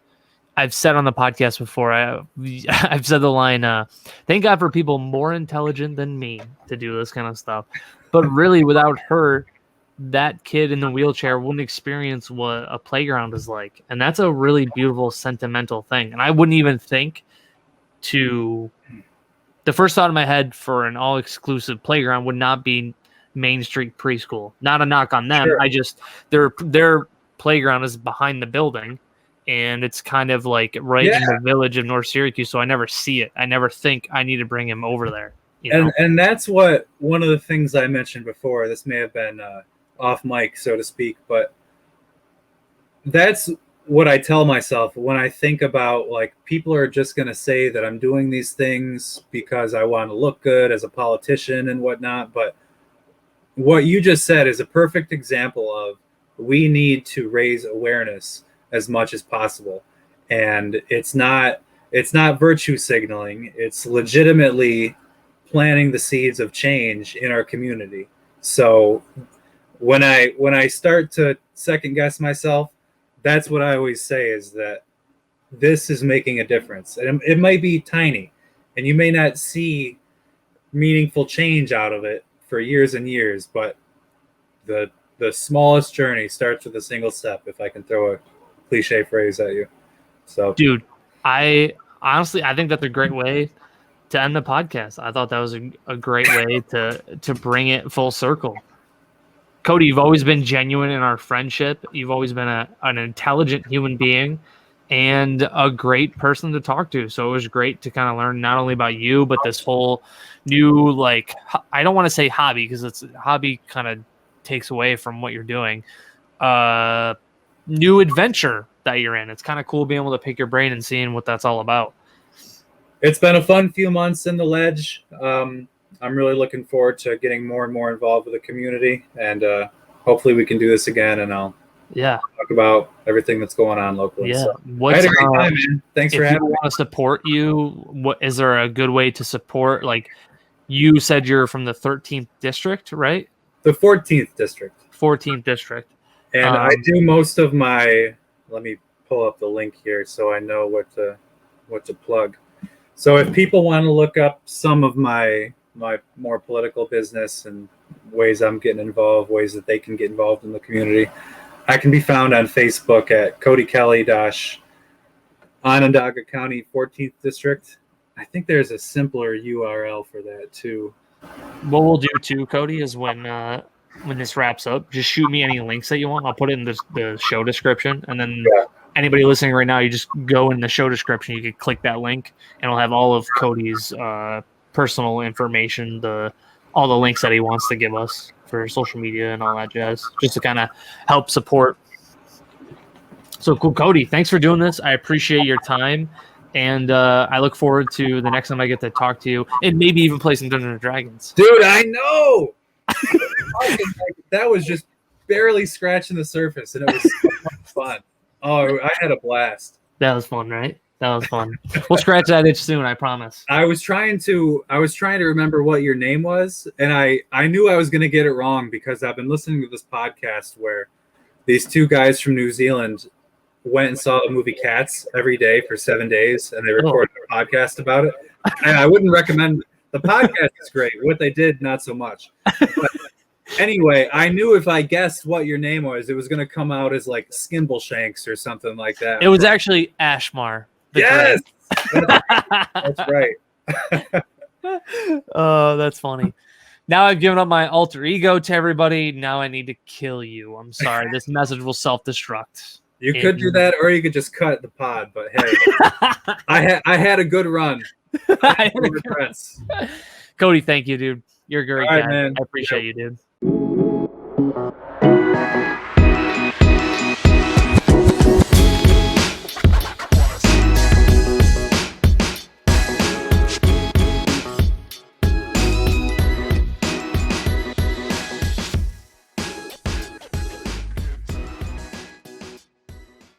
I've said on the podcast before, I've said the line, thank God for people more intelligent than me to do this kind of stuff. But really, without her, that kid in the wheelchair wouldn't experience what a playground is like. And that's a really beautiful, sentimental thing. And I wouldn't even think to... The first thought in my head for an all-exclusive playground would not be Main Street Preschool. Not a knock on them. Sure. Their playground is behind the building. And it's kind of like in the village of North Syracuse, so I never see it. I never think I need to bring him over there. And that's what one of the things I mentioned before. This may have been off mic, so to speak, but that's what I tell myself when I think about, like, people are just going to say that I'm doing these things because I want to look good as a politician and whatnot. But what you just said is a perfect example of, we need to raise awareness as much as possible. And it's not virtue signaling. It's legitimately planting the seeds of change in our community. So when I start to second guess myself, that's what I always say, is that this is making a difference. And it might be tiny, and you may not see meaningful change out of it for years and years, but the smallest journey starts with a single step, if I can throw a cliche phrase at you. So, dude, I think that's a great way to end the podcast. I thought that was a great way to bring it full circle. Cody, you've always been genuine in our friendship. You've always been an intelligent human being and a great person to talk to. So it was great to kind of learn not only about you, but this whole new, like, I don't want to say hobby, because hobby kind of takes away from what you're doing. New adventure that you're in. It's kind of cool being able to pick your brain and seeing what that's all about. It's been a fun few months in the ledge. I'm really looking forward to getting more and more involved with the community, and hopefully we can do this again, and I'll talk about everything that's going on locally. Yeah. So, I had a great time, man. Thanks for having me. If people want to support you, is there a good way to support? Like, you said you're from the 13th district, right? The 14th district. 14th district. And I do most of my, let me pull up the link here so I know what to plug. So if people want to look up some of my more political business and ways I'm getting involved, ways that they can get involved in the community, I can be found on Facebook at Cody Kelly Onondaga County 14th District. I think there's a simpler URL for that too. What we'll do too, Cody, is when this wraps up, just shoot me any links that you want. I'll put it in the show description, and then anybody listening right now, you just go in the show description. You can click that link, and it'll have all of Cody's personal information, all the links that he wants to give us. for social media and all that jazz, just to kind of help support. So cool, Cody. Thanks for doing this. I appreciate your time, and I look forward to the next time I get to talk to you, and maybe even play some Dungeons and Dragons. Dude, I know. That was just barely scratching the surface, and it was so much fun. Oh, I had a blast. That was fun, right? That was fun. We'll scratch that itch soon, I promise. I was trying to remember what your name was, and I knew I was going to get it wrong because I've been listening to this podcast where these two guys from New Zealand went and saw the movie Cats every day for 7 days, and they recorded a podcast about it. And I wouldn't recommend the podcast is great. What they did, not so much. But anyway, I knew if I guessed what your name was, it was going to come out as like Skimbleshanks or something like that. It was actually Ashmar. Yes, that's right. Oh, that's funny. Now I've given up my alter ego to everybody. Now I need to kill you. I'm sorry. This message will self-destruct. You could do that, or you could just cut the pod. But hey, I had a good run. I had no regrets. Cody, thank you, dude. You're a great All right, guy. man. I appreciate you, dude.